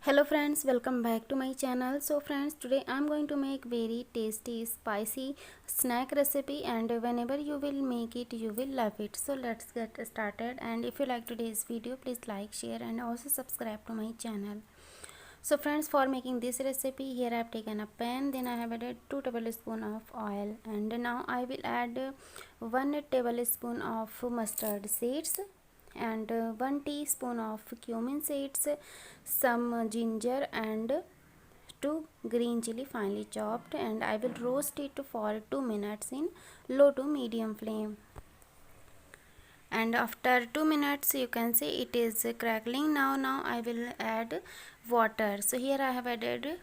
Hello friends, welcome back to my channel. So friends, today I'm going to make very tasty spicy snack recipe, and whenever you will make it you will love it. So let's get started, and if you like today's video, please like, share and also subscribe to my channel. So friends, for making this recipe, here I have taken a pan, then I have added 2 tablespoons of oil, and now I will add 1 tablespoon of mustard seeds and 1 teaspoon of cumin seeds, some ginger and 2 green chili finely chopped, and I will roast it for 2 minutes in low to medium flame. And after 2 minutes you can see it is crackling. Now I will add water. So here I have added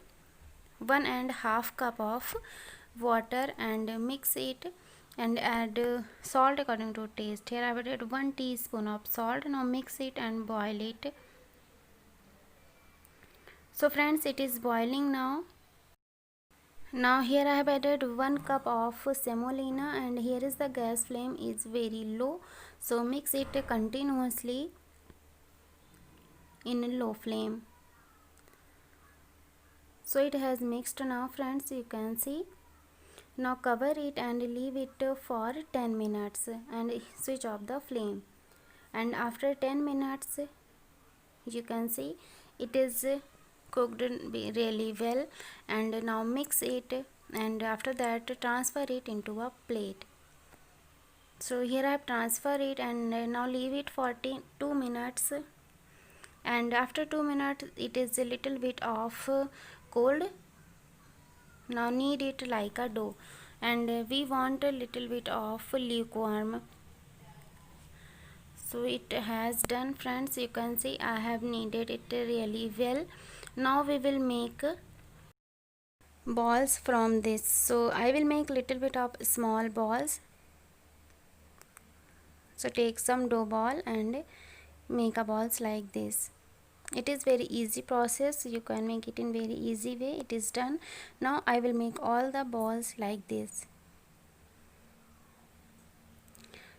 1.5 cup of water and mix it, and add salt according to taste. Here I have added 1 teaspoon of salt. Now mix it and boil it. So friends, it is boiling now. Now here I have added 1 cup of semolina, and here is the gas flame is very low, so mix it continuously in a low flame. So it has mixed now friends, you can see. Now cover it and leave it for 10 minutes and switch off the flame. And after 10 minutes you can see it is cooked really well. And now mix it, and after that transfer it into a plate. So here I have transferred it, and now leave it for 2 minutes, and after 2 minutes it is a little bit of cold. Now knead it like a dough, and we want a little bit of lukewarm. So it has done friends, you can see I have kneaded it really well. Now we will make balls from this. So I will make little bit of small balls. So take some dough ball and make a balls like this. It is very easy process, you can make it in very easy way. It is done. Now I will make all the balls like this.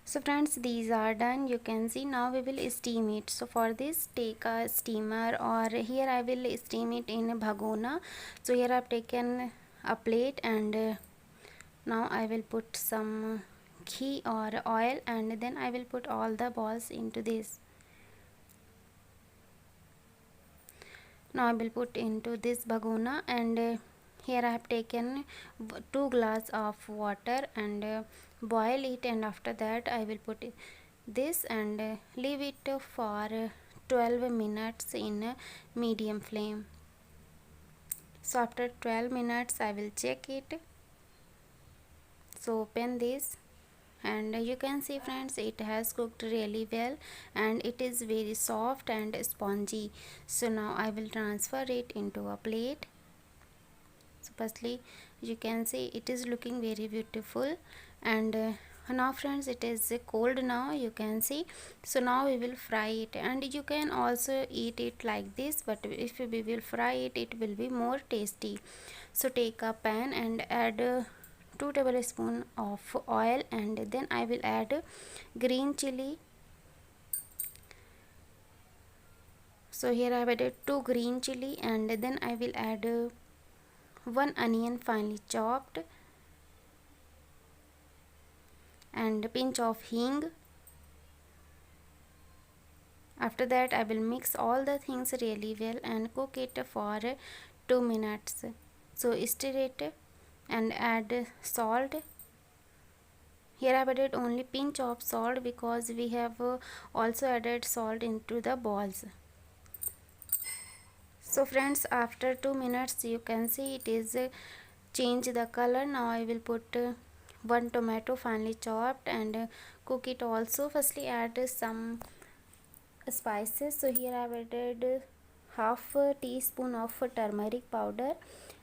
So friends, these are done, you can see. Now we will steam it. So for this take a steamer, or here I will steam it in a bhagona. So here I have taken a plate, and now I will put some ghee or oil, and then I will put all the balls into this. Now I will put into this bhagona, and here I have taken 2 glass of water and boil it, and after that I will put this and leave it for 12 minutes in medium flame. So after 12 minutes I will check it. So open this, and you can see friends, it has cooked really well and it is very soft and spongy. So now I will transfer it into a plate. So firstly you can see it is looking very beautiful, and now friends, it is cold now, you can see. So now we will fry it, and you can also eat it like this, but if we will fry it, it will be more tasty. So take a pan and add 2 tablespoons of oil, and then I will add green chili. So here I have added 2 green chili, and then I will add 1 onion finely chopped, and a pinch of hing. After that I will mix all the things really well and cook it for 2 minutes. So stir it and add salt. Here I have added only pinch of salt because we have also added salt into the balls. So friends, after 2 minutes you can see it is change the color. Now I will put 1 tomato finely chopped and cook it also. Firstly add some spices. So here I have added half a teaspoon of turmeric powder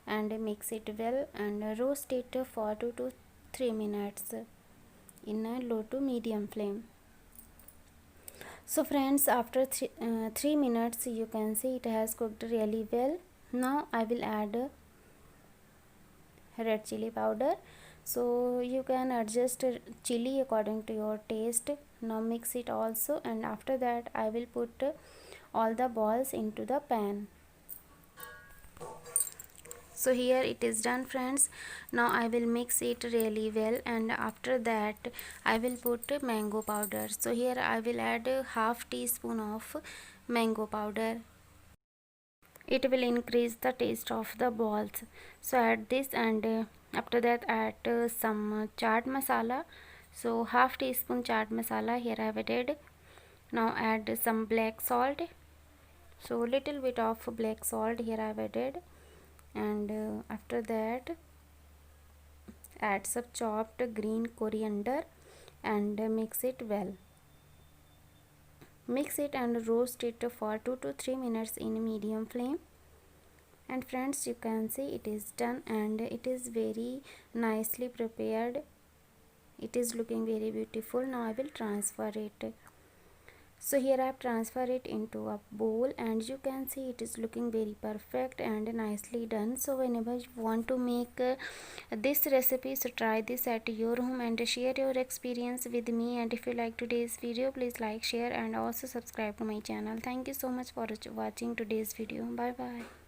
and mix it well and roast it for 2 to 3 minutes in a low to medium flame. So friends, after 3 minutes you can see it has cooked really well. Now I will add red chili powder. So you can adjust chili according to your taste. Now mix it also, and after that I will put all the balls into the pan. So here it is done, friends. Now I will mix it really well, and after that I will put mango powder. So here I will add a half teaspoon of mango powder. It will increase the taste of the balls. So add this, and after that add some chaat masala. So half teaspoon chaat masala here I have added. Now add some black salt. So little bit of black salt here I have added, and after that add some chopped green coriander and mix it well. Mix it and roast it for 2 to 3 minutes in medium flame. And friends, you can see it is done, and it is very nicely prepared. It is looking very beautiful. Now I will transfer it. So here I have transferred it into a bowl, and you can see it is looking very perfect and nicely done. So whenever you want to make this recipe, so try this at your home and share your experience with me. And if you like today's video, please like, share and also subscribe to my channel. Thank you so much for watching today's video. Bye bye.